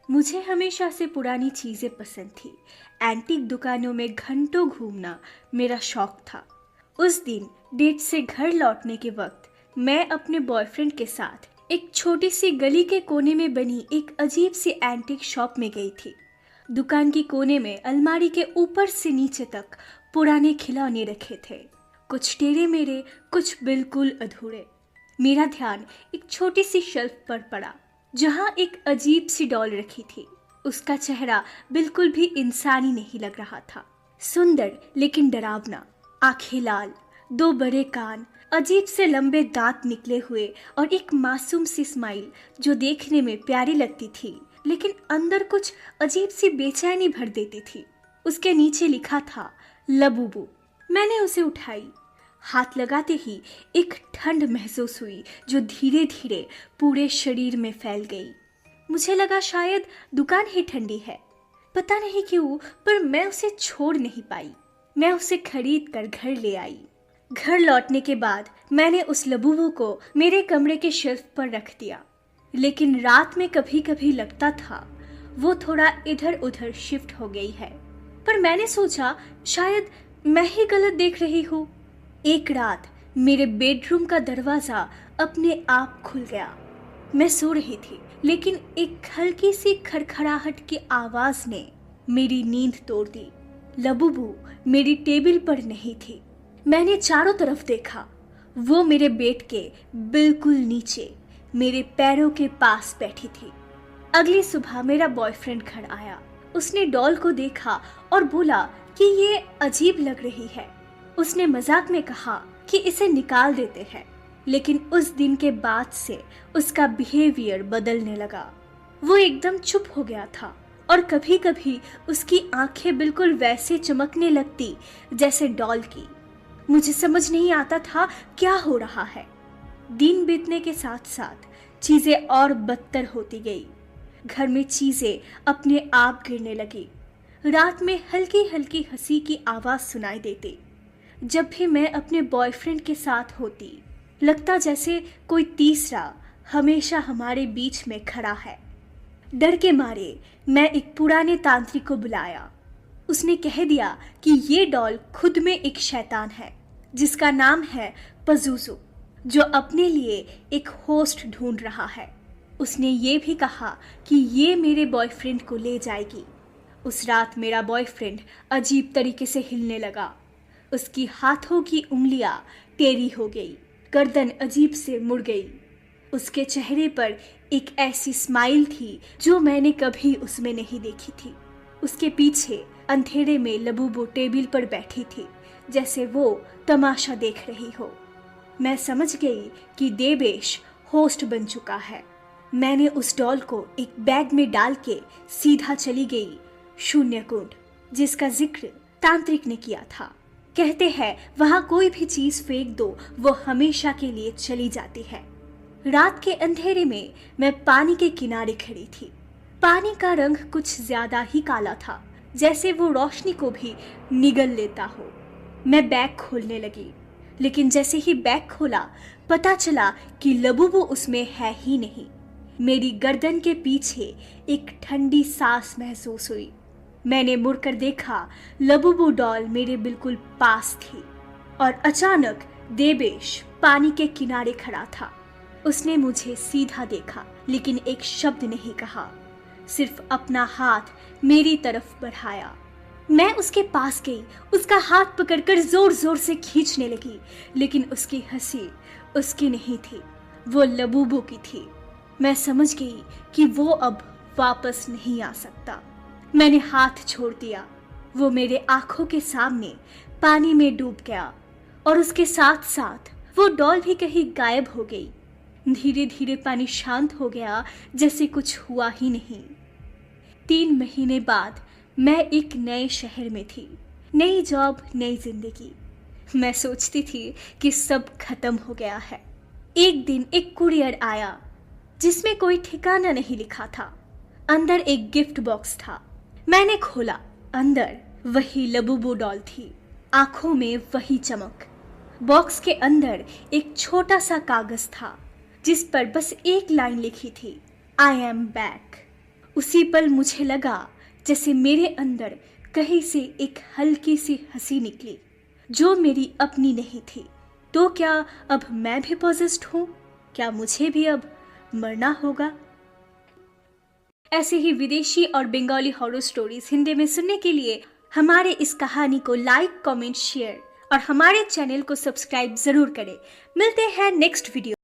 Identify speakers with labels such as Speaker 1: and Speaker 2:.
Speaker 1: मुझे हमेशा से पुरानी चीजें पसंद थी। एंटीक दुकानों में घंटों घूमना मेरा शौक था। उस दिन डेट से घर लौटने के वक्त मैं अपने बॉयफ्रेंड के साथ एक छोटी सी गली के कोने में बनी एक अजीब सी एंटीक शॉप में गई थी। दुकान की कोने में अलमारी के ऊपर से नीचे तक पुराने खिलौने रखे थे, कुछ टेढ़े मेढ़े, कुछ बिल्कुल अधूरे। मेरा ध्यान एक छोटी सी शेल्फ पर पड़ा जहां एक अजीब सी डॉल रखी थी। उसका चेहरा बिल्कुल भी इंसानी नहीं लग रहा था। सुंदर लेकिन डरावना, आंखें लाल, दो बड़े कान, अजीब से लंबे दांत निकले हुए और एक मासूम सी स्माइल जो देखने में प्यारी लगती थी लेकिन अंदर कुछ अजीब सी बेचैनी भर देती थी। उसके नीचे लिखा था लबूबू। मैंने उसे उठाई। हाथ लगाते ही एक ठंड महसूस हुई जो धीरे धीरे पूरे शरीर में फैल गई। मुझे लगा शायद दुकान ही ठंडी है। पता नहीं क्यों, पर मैं उसे छोड़ नहीं पाई। मैं उसे खरीद कर घर ले आई। घर लौटने के बाद मैंने उस लबूबू को मेरे कमरे के शेल्फ पर रख दिया, लेकिन रात में कभी कभी लगता था वो थोड़ा इधर उधर शिफ्ट हो गई है। पर मैंने सोचा शायद मैं ही गलत देख रही हूँ। एक रात मेरे बेडरूम का दरवाजा अपने आप खुल गया। मैं सो रही थी, लेकिन एक हल्की सी खड़खड़ाहट की आवाज ने मेरी नींद तोड़ दी। लबूबू मेरी टेबल पर नहीं थी। मैंने चारों तरफ देखा। वो मेरे बेड के बिल्कुल नीचे मेरे पैरों के पास बैठी थी। अगली सुबह मेरा बॉयफ्रेंड घर आया। उसने डॉल को देखा और बोला कि ये अजीब लग रही है। उसने मजाक में कहा कि इसे निकाल देते हैं, लेकिन उस दिन के बाद से उसका बिहेवियर बदलने लगा। वो एकदम चुप हो गया था और कभी कभी उसकी आंखें बिल्कुल वैसे चमकने लगती जैसे डॉल की। मुझे समझ नहीं आता था क्या हो रहा है। दिन बीतने के साथ साथ चीजें और बदतर होती गई। घर में चीजें अपने आप गिरने लगी। रात में हल्की हल्की हंसी की आवाज सुनाई देती। जब भी मैं अपने बॉयफ्रेंड के साथ होती, लगता जैसे कोई तीसरा हमेशा हमारे बीच में खड़ा है। डर के मारे मैं एक पुराने तांत्रिक को बुलाया। उसने कह दिया कि ये डॉल खुद में एक शैतान है जिसका नाम है पजूजू, जो अपने लिए एक होस्ट ढूंढ रहा है। उसने ये भी कहा कि ये मेरे बॉयफ्रेंड को ले जाएगी। उस रात मेरा बॉयफ्रेंड अजीब तरीके से हिलने लगा। उसकी हाथों की उंगलियां टेढ़ी हो गई, गर्दन अजीब से मुड़ गई। उसके चेहरे पर एक ऐसी स्माइल थी जो मैंने कभी उसमें नहीं देखी थी। उसके पीछे अंधेरे में लबूबू टेबल पर बैठी थी, जैसे वो तमाशा देख रही हो। मैं समझ गई कि देवेश होस्ट बन चुका है। मैंने उस डॉल को एक बैग में डाल के सीधा चली गई शून्य कुंड, जिसका जिक्र तांत्रिक ने किया था। कहते हैं वहां कोई भी चीज फेंक दो, वो हमेशा के लिए चली जाती है। रात के अंधेरे में मैं पानी के किनारे खड़ी थी। पानी का रंग कुछ ज्यादा ही काला था, जैसे वो रोशनी को भी निगल लेता हो। मैं बैग खोलने लगी, लेकिन जैसे ही बैग खोला पता चला कि लबूबू उसमें है ही नहीं। मेरी गर्दन के पीछे एक ठंडी सांस महसूस हुई। मैंने मुड़कर देखा, लबूबू डॉल मेरे बिल्कुल पास थी और अचानक देवेश पानी के किनारे खड़ा था। उसने मुझे सीधा देखा, लेकिन एक शब्द नहीं कहा, सिर्फ अपना हाथ मेरी तरफ बढ़ाया। मैं उसके पास गई, उसका हाथ पकड़कर जोर जोर से खींचने लगी, लेकिन उसकी हंसी उसकी नहीं थी, वो लबूबू की थी। मैं समझ गई कि वो अब वापस नहीं आ सकता। मैंने हाथ छोड़ दिया। वो मेरे आंखों के सामने पानी में डूब गया और उसके साथ साथ वो डॉल भी कहीं गायब हो गई। धीरे धीरे पानी शांत हो गया, जैसे कुछ हुआ ही नहीं। 3 महीने बाद मैं एक नए शहर में थी। नई जॉब, नई जिंदगी। मैं सोचती थी कि सब खत्म हो गया है। एक दिन एक कुरियर आया जिसमें कोई ठिकाना नहीं लिखा था। अंदर एक गिफ्ट बॉक्स था। मैंने खोला। अंदर वही लबूबू डॉल थी, आंखों में वही चमक। बॉक्स के अंदर एक छोटा सा कागज था जिस पर बस एक लाइन लिखी थी, आई एम बैक। उसी पल मुझे लगा जैसे मेरे अंदर कहीं से एक हल्की सी हंसी निकली जो मेरी अपनी नहीं थी। तो क्या अब मैं भी पॉजेस्ड हूँ? क्या मुझे भी अब मरना होगा? ऐसे ही विदेशी और बंगाली हॉरर स्टोरीज हिंदी में सुनने के लिए हमारे इस कहानी को लाइक, कमेंट, शेयर और हमारे चैनल को सब्सक्राइब जरूर करें। मिलते हैं नेक्स्ट वीडियो।